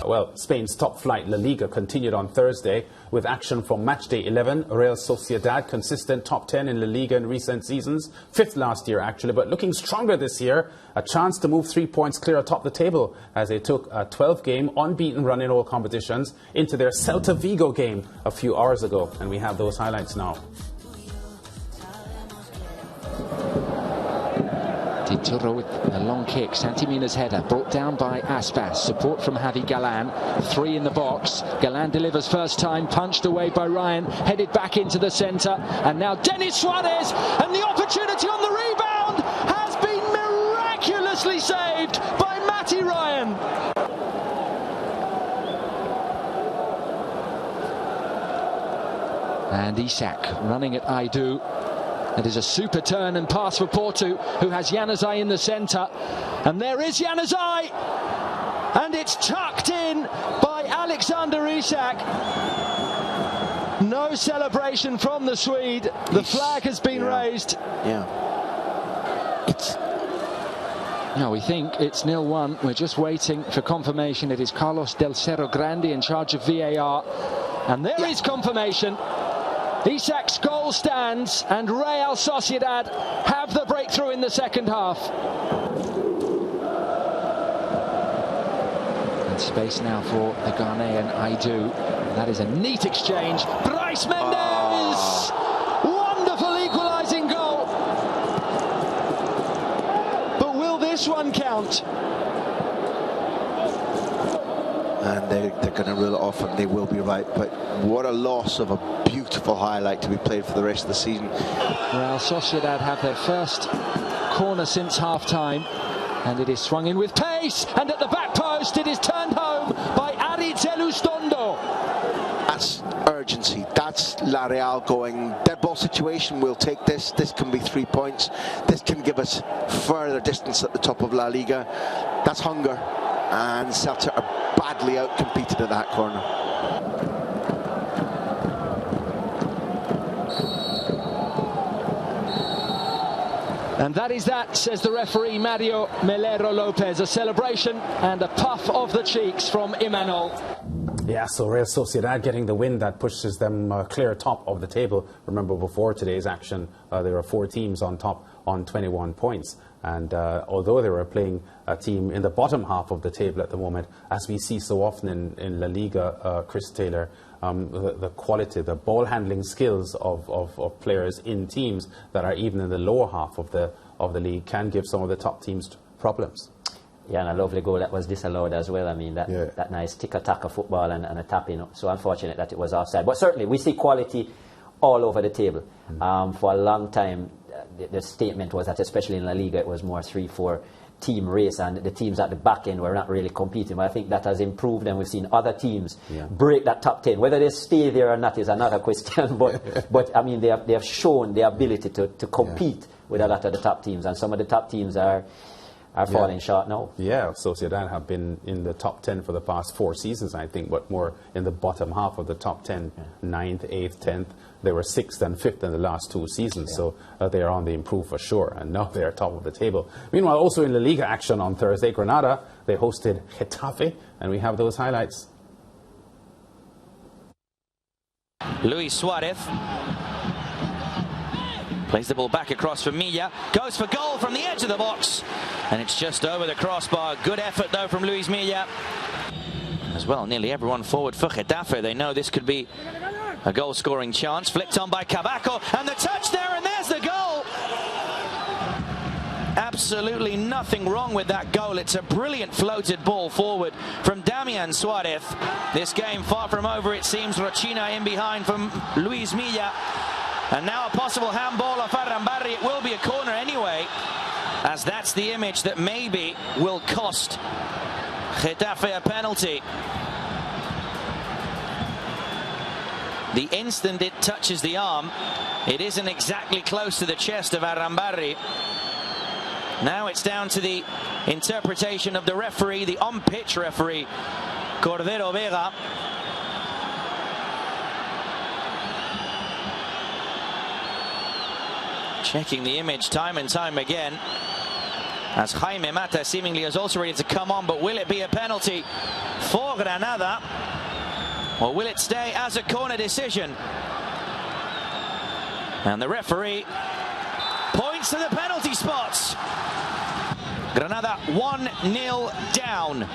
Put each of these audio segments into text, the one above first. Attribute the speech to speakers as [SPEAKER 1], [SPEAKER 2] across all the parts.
[SPEAKER 1] well, Spain's top flight La Liga continued on Thursday with action from matchday 11. Real Sociedad, consistent top 10 in La Liga in recent seasons, 5th last year actually, but looking stronger this year. A chance to move 3 points clear atop the table as they took a 12-game unbeaten run in all competitions into their Celta Vigo game a few hours ago. And we have those highlights now.
[SPEAKER 2] Toro with a long kick. Santi Mina's header brought down by Aspas. Support from Javi Galan. 3 in the box. Galan delivers first time, punched away by Ryan, headed back into the centre, and now Denis Suarez, and the opportunity on the rebound has been miraculously saved by Matty Ryan. And Isak running at Aidu. That is a super turn and pass for Porto, who has Januzaj in the centre. And there is Januzaj! And it's tucked in by Alexander Isak. No celebration from the Swede. The flag has been raised. No, we think it's 0-1. We're just waiting for confirmation. It is Carlos Del Cerro Grande in charge of VAR. And there is confirmation. Isak's goal stands, and Real Sociedad have the breakthrough in the second half. And space now for the Ghanaian Aidu. That is a neat exchange. Bryce Mendes! Wonderful equalising goal. But will this one count?
[SPEAKER 3] And they're going to rule it off, and they will be right. But what a loss of a beautiful highlight to be played for the rest of the season.
[SPEAKER 2] Real Sociedad have their first corner since half-time, and it is swung in with pace, and at the back post it is turned home by Aritz Elustondo.
[SPEAKER 3] That's urgency. That's La Real going, dead ball situation, we'll take this. This can be 3 points. This can give us further distance at the top of La Liga. That's hunger. And Celta are badly outcompeted at that corner.
[SPEAKER 2] And that is that, says the referee Mario Melero Lopez. A celebration and a puff of the cheeks from Imanol.
[SPEAKER 1] Yeah, so Real Sociedad getting the win that pushes them clear top of the table. Remember, before today's action, there were 4 teams on top on 21 points. And although they were playing a team in the bottom half of the table at the moment, as we see so often in La Liga, Chris Taylor, the quality, the ball handling skills of players in teams that are even in the lower half of the league can give some of the top teams problems.
[SPEAKER 4] Yeah, and a lovely goal that was disallowed as well. I mean, that nice tick-a-tack football and a tap-in. So unfortunate that it was offside. But certainly, we see quality all over the table. For a long time, the statement was that, especially in La Liga, it was more 3-4 team race, and the teams at the back end were not really competing. But I think that has improved, and we've seen other teams break that top 10. Whether they stay there or not is another question. But I mean, they have shown the ability to compete with a lot of the top teams, and some of the top teams are falling short now. Yeah,
[SPEAKER 1] Sociedad have been in the top 10 for the past 4 seasons, I think, but more in the bottom half of the top 10, 9th, 8th, 10th. They were 6th and 5th in the last 2 seasons, so they are on the improve for sure, and now they are top of the table. Meanwhile, also in La Liga action on Thursday, Granada, they hosted Getafe, and we have those highlights.
[SPEAKER 5] Luis Suarez plays the ball back across for Milla, goes for goal from the edge of the box, and it's just over the crossbar. Good effort though from Luis Milla. As well, nearly everyone forward for Getafe. They know this could be a goal-scoring chance. Flicked on by Cavaco, and the touch there, and there's the goal. Absolutely nothing wrong with that goal. It's a brilliant floated ball forward from Damian Suarez. This game far from over, it seems. Rochina in behind from Luis Milla. And now a possible handball off Arambarri. It will be a corner anyway, as that's the image that maybe will cost Getafe a penalty. The instant it touches the arm, it isn't exactly close to the chest of Arambarri. Now it's down to the interpretation of the referee, the on-pitch referee, Cordero Vega. Checking the image time and time again. as Jaime Mata seemingly is also ready to come on, but will it be a penalty for Granada, or will it stay as a corner decision? And the referee points to the penalty spots. Granada 1-0 down.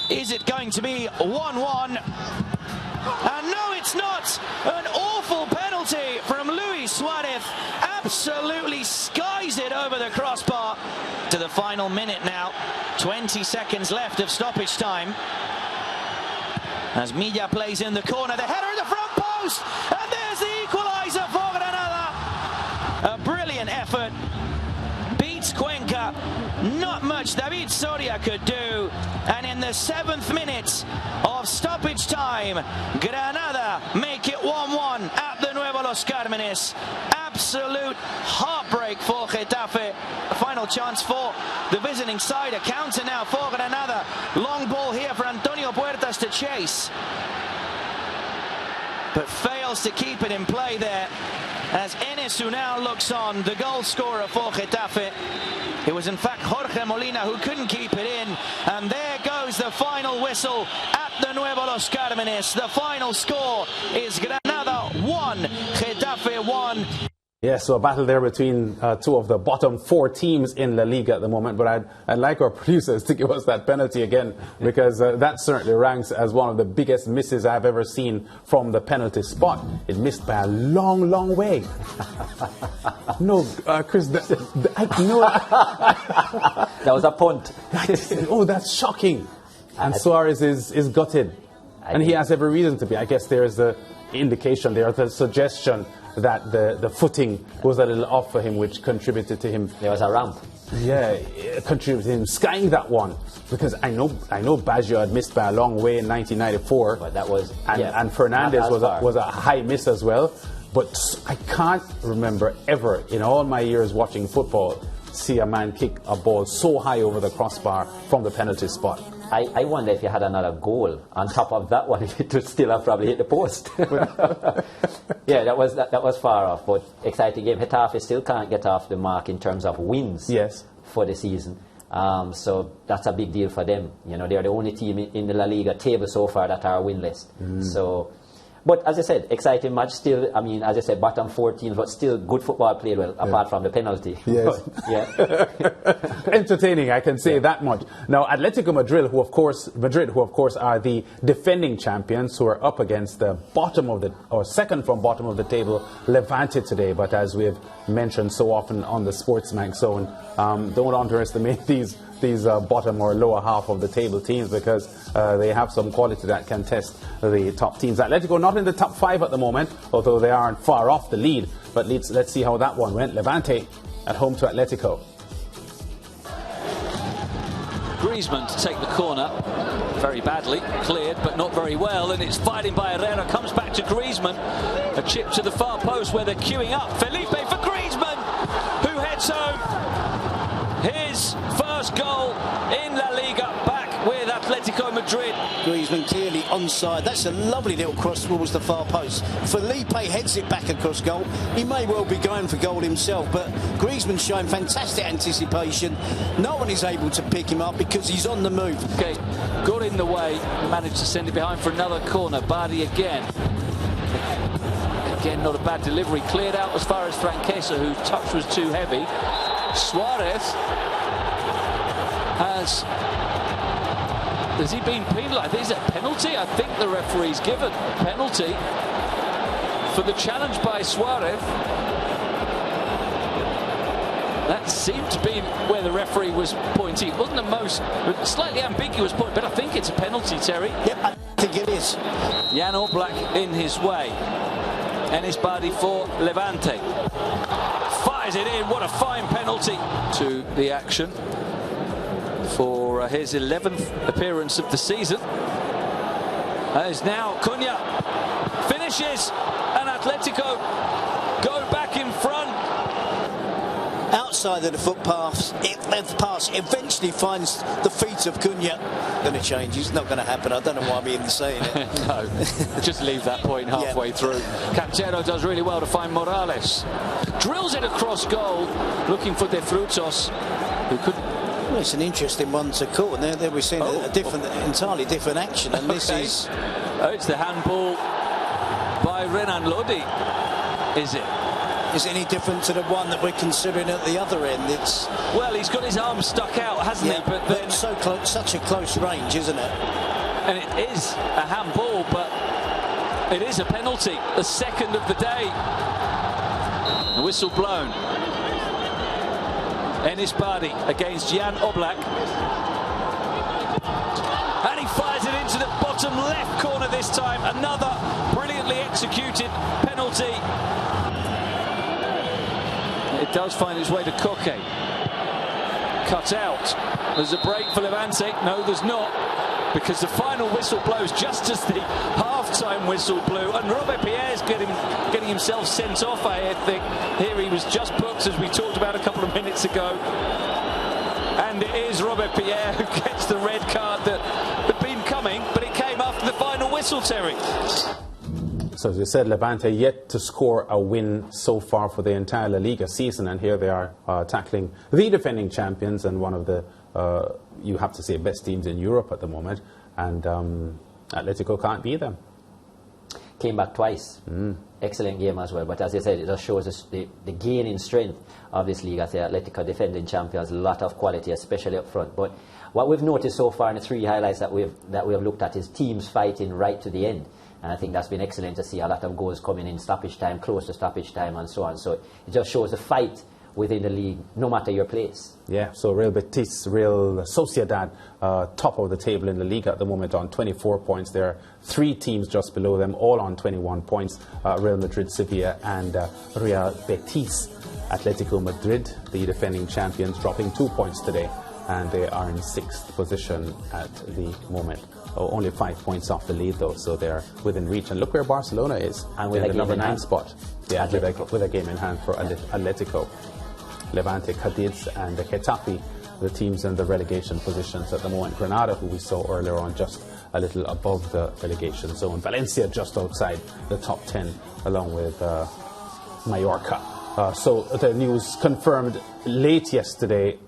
[SPEAKER 5] Is it going to be 1-1? And no, it's not. An awful penalty from Luis Suarez. Absolutely skies it over the crossbar. To the final minute now. 20 seconds left of stoppage time. As Milla plays in the corner, the header in the front post. And there's the equaliser for Granada. A brilliant effort. Beats Cuenca. Not much David Soria could do. And in the 7th minute of stoppage time, Granada make it 1-1 at the Nuevo Los Cármenes. Absolute heartbreak for Getafe. A final chance for the visiting side. A counter now for Granada. Long ball here for Antonio Puertas to chase, but fails to keep it in play there, as Enes Unal looks on, the goal scorer for Getafe. It was in fact Jorge Molina who couldn't keep it in, and there goes the final whistle at the Nuevo Los Cármenes. The final score is Granada 1, Getafe 1.
[SPEAKER 1] Yes, so a battle there between two of the bottom 4 teams in La Liga at the moment. But I'd like our producers to give us that penalty again, because that certainly ranks as one of the biggest misses I've ever seen from the penalty spot. It missed by a long, long way. No, Chris, no.
[SPEAKER 4] That was a punt.
[SPEAKER 1] Oh, that's shocking. And Suarez is gutted. And he has every reason to be. I guess there is the indication there, the suggestion that the footing was a little off for him, which contributed to him.
[SPEAKER 4] There was a ramp.
[SPEAKER 1] Yeah, it contributed to him skying that one, because I know Baggio had missed by a long way in 1994,
[SPEAKER 4] but that was
[SPEAKER 1] and Fernandez was a high miss as well. But I can't remember ever in all my years watching football see a man kick a ball so high over the crossbar from the penalty spot.
[SPEAKER 4] I wonder if you had another goal on top of that one, if it would still have probably hit the post. Yeah, that was far off, but exciting game. Getafe still can't get off the mark in terms of wins for the season. So that's a big deal for them. You know, they're the only team in the La Liga table so far that are winless. So, but as I said, exciting match still. I mean, as I said, bottom 4 teams, but still good football played well, apart from the penalty.
[SPEAKER 1] Yes.
[SPEAKER 4] Yeah.
[SPEAKER 1] Entertaining, I can say that much. Now, Atletico Madrid, who of course are the defending champions, who are up against the bottom of the, or second from bottom of the table, Levante today. But as we've mentioned so often on the SportsMax Zone, don't underestimate these bottom or lower half of the table teams, because they have some quality that can test the top teams. Atletico not in the top 5 at the moment, although they aren't far off the lead. But let's see how that one went. Levante at home to Atletico.
[SPEAKER 6] Griezmann to take the corner, very badly, cleared but not very well, and it's fighting by Herrera, comes back to Griezmann, a chip to the far post where they're queuing up, Felipe for Griezmann, who heads home his first goal in La Liga, back with Atletico Madrid.
[SPEAKER 7] Griezmann clearly onside. That's a lovely little cross towards the far post. Felipe heads it back across goal. He may well be going for goal himself, but Griezmann's showing fantastic anticipation. No one is able to pick him up because he's on the move.
[SPEAKER 6] Okay, got in the way, managed to send it behind for another corner. Bardi again. Again, not a bad delivery. Cleared out as far as Franquesa, whose touch was too heavy. Suarez has he been penalised? Is it a penalty? I think the referee's given a penalty for the challenge by Suarez. That seemed to be where the referee was pointing. It wasn't the most, slightly ambiguous point, but I think it's a penalty, Terry.
[SPEAKER 7] Yep, I think it is.
[SPEAKER 6] Jan Oblak in his way. Enes Bardi for Levante. Fires it in, what a fine penalty to the action for his 11th appearance of the season. As now Cunha finishes, and Atletico go back in front.
[SPEAKER 7] side of the footpath, the pass eventually finds the feet of Cunha. Going to change. It's not going to happen. I don't know why I'm even saying it.
[SPEAKER 6] No, just leave that point halfway through. Cantero does really well to find Morales. Drills it across goal, looking for De Frutos, who could.
[SPEAKER 7] Well, it's an interesting one to call, and there we're seeing a different, entirely different action, and this is.
[SPEAKER 6] It's the handball by Renan Lodi. Is it?
[SPEAKER 7] Is it any different to the one that we're considering at the other end? It's
[SPEAKER 6] well, he's got his arm stuck out, hasn't he? But then
[SPEAKER 7] so close, such a close range, isn't it?
[SPEAKER 6] And it is a handball, but it is a penalty, the second of the day. The whistle blown. Enis Bardi against Jan Oblak. And he fires it into the bottom left corner this time. Another brilliantly executed penalty. It does find its way to Koke. Cut out. There's a break for Levante. No, there's not, because the final whistle blows just as the half-time whistle blew, and Robert Pierre's getting himself sent off, I think. Here he was just booked, as we talked about a couple of minutes ago. And it is Robert Pierre who gets the red card that had been coming, but it came after the final whistle, Terry.
[SPEAKER 1] So as you said, Levante yet to score a win so far for the entire La Liga season, and here they are tackling the defending champions and one of the, you have to say, best teams in Europe at the moment, and Atletico can't beat them.
[SPEAKER 4] Came back twice. Excellent game as well, but as you said, it just shows us the gain in strength of this league. As the Atletico defending champions, a lot of quality, especially up front. But what we've noticed so far in the three highlights that we have looked at is teams fighting right to the end. And I think that's been excellent to see. A lot of goals coming in stoppage time, close to stoppage time, and so on. So it just shows the fight within the league, no matter your place.
[SPEAKER 1] Yeah, so Real Betis, Real Sociedad, top of the table in the league at the moment on 24 points. There are three teams just below them, all on 21 points. Real Madrid, Sevilla, and Real Betis. Atletico Madrid, the defending champions, dropping 2 points today, and they are in 6th position at the moment. Only 5 points off the lead, though, so they're within reach. And look where Barcelona is,
[SPEAKER 4] and with
[SPEAKER 1] in the number 9 spot. Yeah, with a game in hand for Atletico. Levante, Cadiz, and Getafe, the teams in the relegation positions at the moment. Granada, who we saw earlier on, just a little above the relegation zone. Valencia just outside the top 10, along with Mallorca. So the news confirmed late yesterday,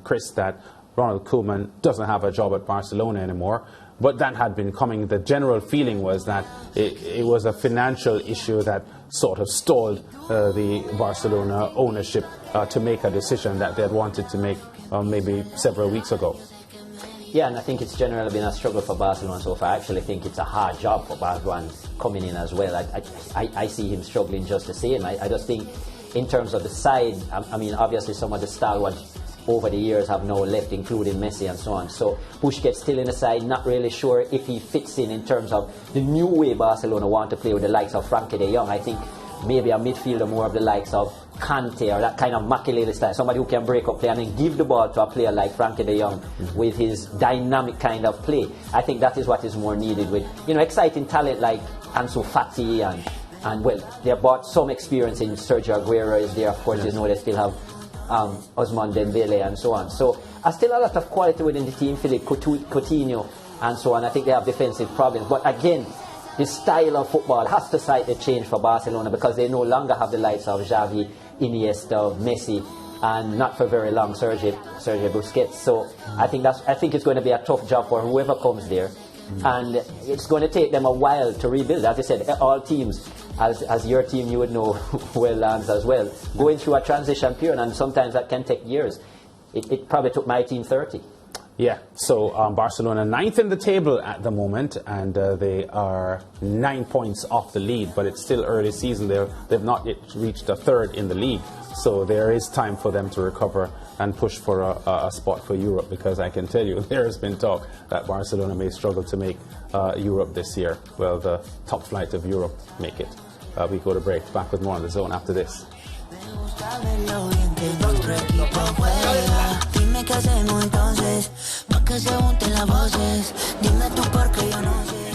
[SPEAKER 1] Chris, that Ronald Koeman doesn't have a job at Barcelona anymore. But that had been coming. The general feeling was that it was a financial issue that sort of stalled the Barcelona ownership to make a decision that they had wanted to make maybe several weeks ago.
[SPEAKER 4] Yeah, and I think it's generally been a struggle for Barcelona so far. I actually think it's a hard job for Barjuan coming in as well. I see him struggling just the same. I just think in terms of the side, I mean, obviously some of the stalwarts over the years have now left, including Messi and so on. So Busquets still in the side, not really sure if he fits in terms of the new way Barcelona want to play with the likes of Frankie de Jong. I think maybe a midfielder more of the likes of Kante, or that kind of Makelele style, somebody who can break up play and then give the ball to a player like Frankie de Jong with his dynamic kind of play. I think that is what is more needed with, you know, exciting talent like Ansu Fati and well, they have bought some experience in Sergio Aguero is there, of course. You know, they still have Ousmane Dembele and so on. So still a lot of quality within the team, Philippe Coutinho and so on. I think they have defensive problems. But again, the style of football has to slightly change for Barcelona, because they no longer have the likes of Xavi, Iniesta, Messi, and not for very long Sergi Busquets. So I think it's going to be a tough job for whoever comes there. And it's going to take them a while to rebuild. As I said, all teams, as your team you would know well, Lance, as well, going through a transition period, and sometimes that can take years. It probably took my team 30.
[SPEAKER 1] Yeah, so Barcelona 9th in the table at the moment, and they are 9 points off the lead, but it's still early season. They've not yet reached a 3rd in the league, so there is time for them to recover and push for a spot for Europe, because I can tell you there has been talk that Barcelona may struggle to make Europe this year. Well, the top flight of Europe make it. We go to break. Back with more on The Zone after this.
[SPEAKER 8] Dime qué hacemos entonces, pa' que se junten las voces. Dime tú por qué yo no sé.